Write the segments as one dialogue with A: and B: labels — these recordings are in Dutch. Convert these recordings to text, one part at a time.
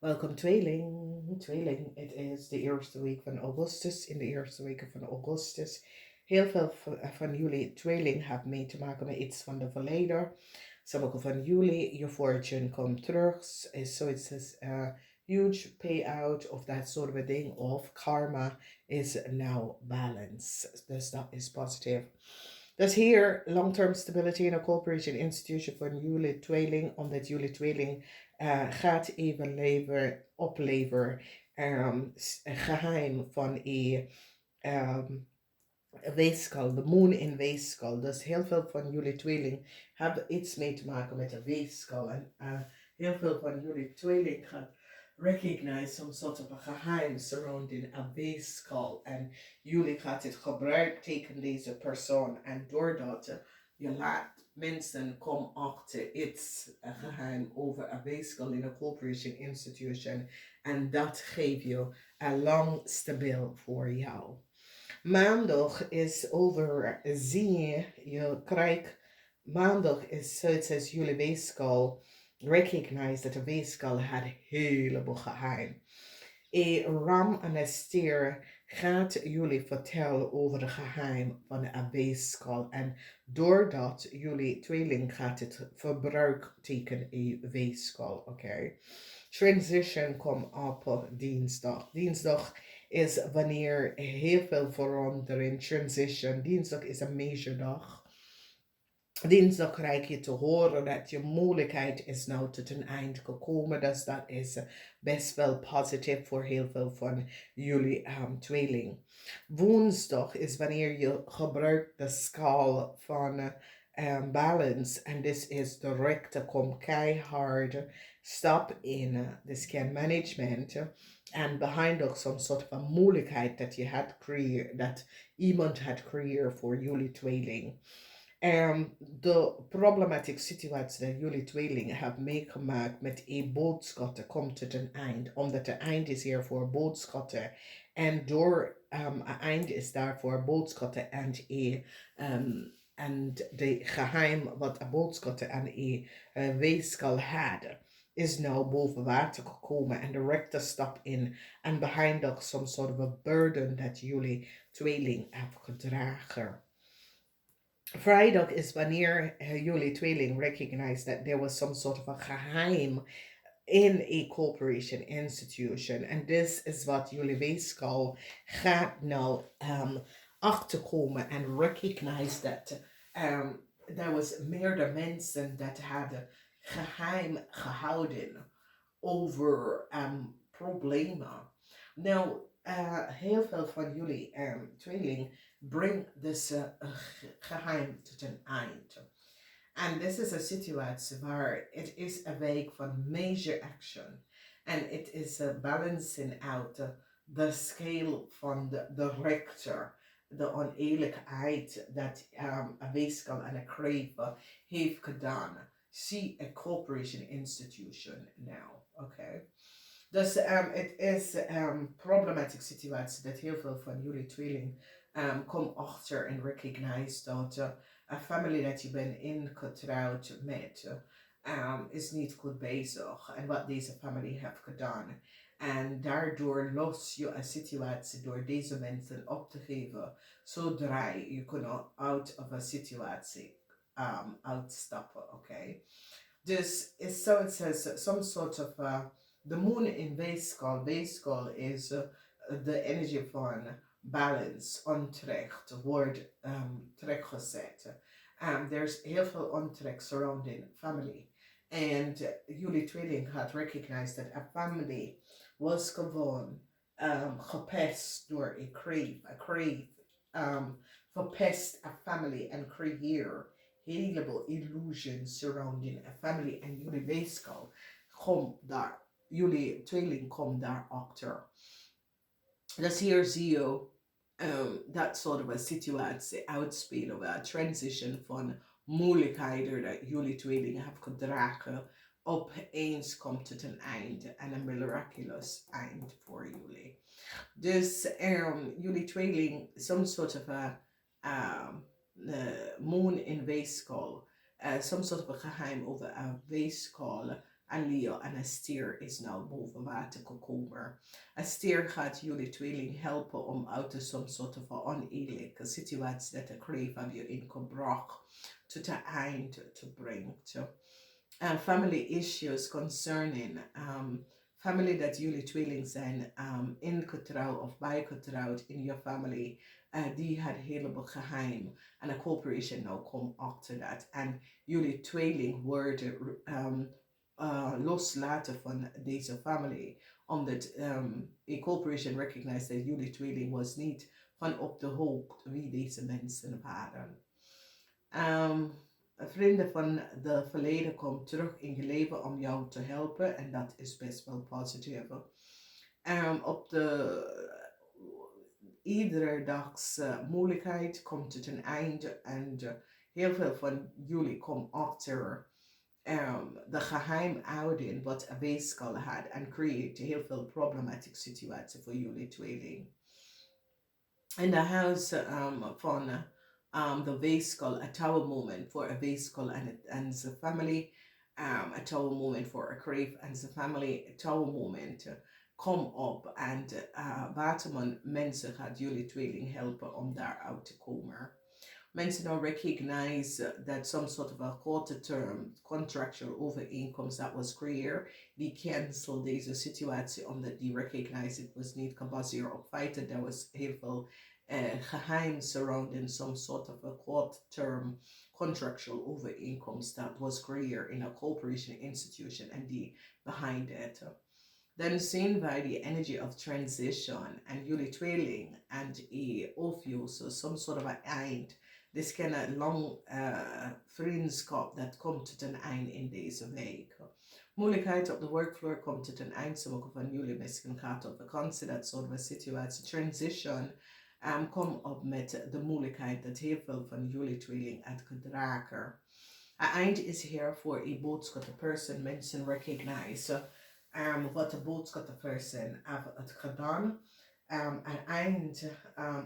A: Welcome Tweeling. Tweeling, het is de eerste week van Augustus. In de eerste weken van Augustus. Heel veel van jullie tweeling hebben mee te maken met iets van de verleden. Sommige van jullie, je fortune komt terug. So it's a huge payout of that sort of a thing. Of karma is now balance. Dus dat is positief. Dus hier long-term stability in a corporation institution van jullie tweeling. Omdat jullie tweeling gaat even opleveren een geheim van een weeskal, de moon in weeskal. Dus heel veel van jullie tweeling hebben iets mee te maken met een weeskal. En heel veel van jullie tweeling gaat recognize some sort of a geheim surrounding a weeskal. En jullie gaat het gebruik tegen deze persoon. En doordat je laat mensen komen achter iets geheim over een weeskal in een corporation institution. En dat geeft je een lang stabiel voor jou. Maandag is overzien. Je krijgt maandag is zoiets als jullie weeskal. Recognize dat de weeskal had een heleboel geheim. Een ram en een stier gaat jullie vertellen over het geheim van een weeskal. En doordat jullie tweeling gaat het verbruik tegen een weeskal. Oké. Transition komt op dinsdag. Dinsdag is wanneer heel veel verandering, transition. Dinsdag is een major dag. Dinsdag krijg je te horen dat je moeilijkheid is nou tot een eind gekomen. Dus dat is best wel positief voor heel veel van jullie tweeling. Woensdag is wanneer je gebruikt de schaal van balance. En dit is direct, kom keihard, stap in de scan management. En behind ook some sort of a moeilijkheid dat je had creëerd, dat iemand had creëerd voor jullie tweeling. De problematische situatie dat jullie tweelingen hebben meegemaakt met boodschatten komt tot een eind. Omdat het eind is hier voor boodschatten. En door een eind is daar voor boodschatten en de geheim wat een boodschatten en weeskal hadden. Is nou boven water gekomen en de rechter stap in. En behind ook some sort of a burden dat jullie tweeling hebben gedragen. Vrijdag is wanneer jullie tweeling recognize that there was some sort of a geheim in a corporation institution. En dit is wat jullie weeskal gaat nou achterkomen en recognize that there was meerdere mensen dat hadden geheim gehouden over problemen. Nou, heel veel van jullie tweeling bring this geheim tot een eind. And this is a situatie waar it is a week van major action. And it is balancing out the scale van de rechter, de oneerlijkheid dat een weeskal en een kreven heeft gedaan. See a corporation institution now, okay? Dus het is een problematische situatie dat heel veel van jullie tweeling kom achter en recognize dat een familie dat je bent ingetrouwd met is niet goed bezig en wat deze familie heeft gedaan. En daardoor los je een situatie door deze mensen op te geven, zodra je kunt out of een situatie uitstappen, oké? Dus is so it says some sort of the moon in weeskal. Weeskal is the energy van balance, onterecht, wordt terechtgezet. There's heel veel onterecht surrounding family. And jullie tweeling had recognized that a family was gewoon gepest door a crave verpest a family en creëer heleboel illusions surrounding a family en jullie weeskal kom daar, jullie tweeling komt daar achter. Dus hier zie je dat soort of a situatie uitspelen, waar transition van moeilijkheden dat jullie tweeling hebben gedragen opeens komt tot een einde en een miraculous eind voor jullie. Dus jullie tweeling, some sort of a moon in weeskal, some sort of a geheim over een weeskal en Leo en een stier is nou boven water gekomen. Een stier gaat jullie tweeling helpen om uit de soms soort van oneerlijke situatie dat de kreeg van je in gebracht tot een eind te brengen. Family issues concerning family dat jullie tweeling zijn ingetrouwd of bijgetrouwd in je family. Die had heleboel geheim. En de corporation nou komt achter dat. En jullie tweeling worden loslaten van deze family. Omdat a corporation recognized dat jullie tweeling was niet van op de hoogte wie deze mensen waren. Vrienden van de verleden komen terug in je leven om jou te helpen. En dat is best wel positief. Op de iedere dags moeilijkheid komt het een einde. En heel veel van jullie komen achter de geheimhouding wat een weeskal had. En creëert heel veel problematische situaties voor jullie tweeling. In de huis van the weeskal, a tower moment for a weeskal and the family, a tower moment for a crave and the family, a tower moment. Kom op en waterman mensen gaat jullie tweeling helpen om daaruit te komen. Mensen now recognize that some sort of a quarter term contractual overeenkomst that was creëerd, die cancel deze situatie omdat die recognize it was niet gebaseerd op feiten. There was heel veel geheim surrounding some sort of a quarter term contractual overeenkomst that was creëerd in a corporation institution and die behind it. Then seen by the energy of transition and jullie tweeling and a ovule, so some sort of an eind. This kind of long vriendschap dat komt tot een eind in deze week. Moeilijkheid op de workvloer komt tot een eind. Sommige van jullie misschien gaat op vakantie, dat soort van situatie. Transition kom op met de moeilijkheid dat heel veel van jullie tweeling uitgedragen. Een eind is hier voor een boodschap, de person mensen recognize. Wat de boodschap de person heeft gedaan. Een eind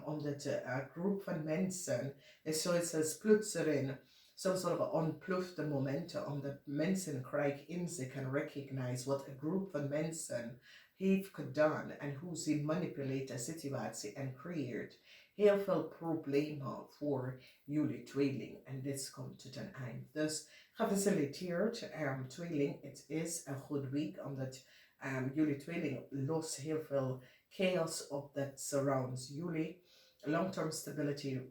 A: omdat een groep van mensen is zoals als plotseling some sort of ontplofte momenten omdat mensen krijgen in zich en recognize wat een groep van mensen heeft gedaan en hoe ze manipuleren de situatie en creëert heel veel problemen voor jullie tweeling en dit komt tot een eind. Dus gefaciliteerd tweeling, het is een goed week omdat jullie tweeling lost heel veel chaos op that surrounds jullie. Long-term stability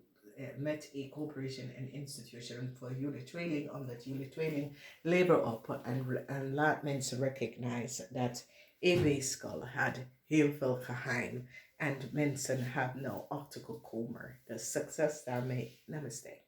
A: met a corporation and institution voor jullie tweeling, omdat jullie tweeling lever op en laat mensen recognize dat a weeskal had heel veel geheim en mensen hebben nou achtergekomen. Dus succes daarmee. Namaste.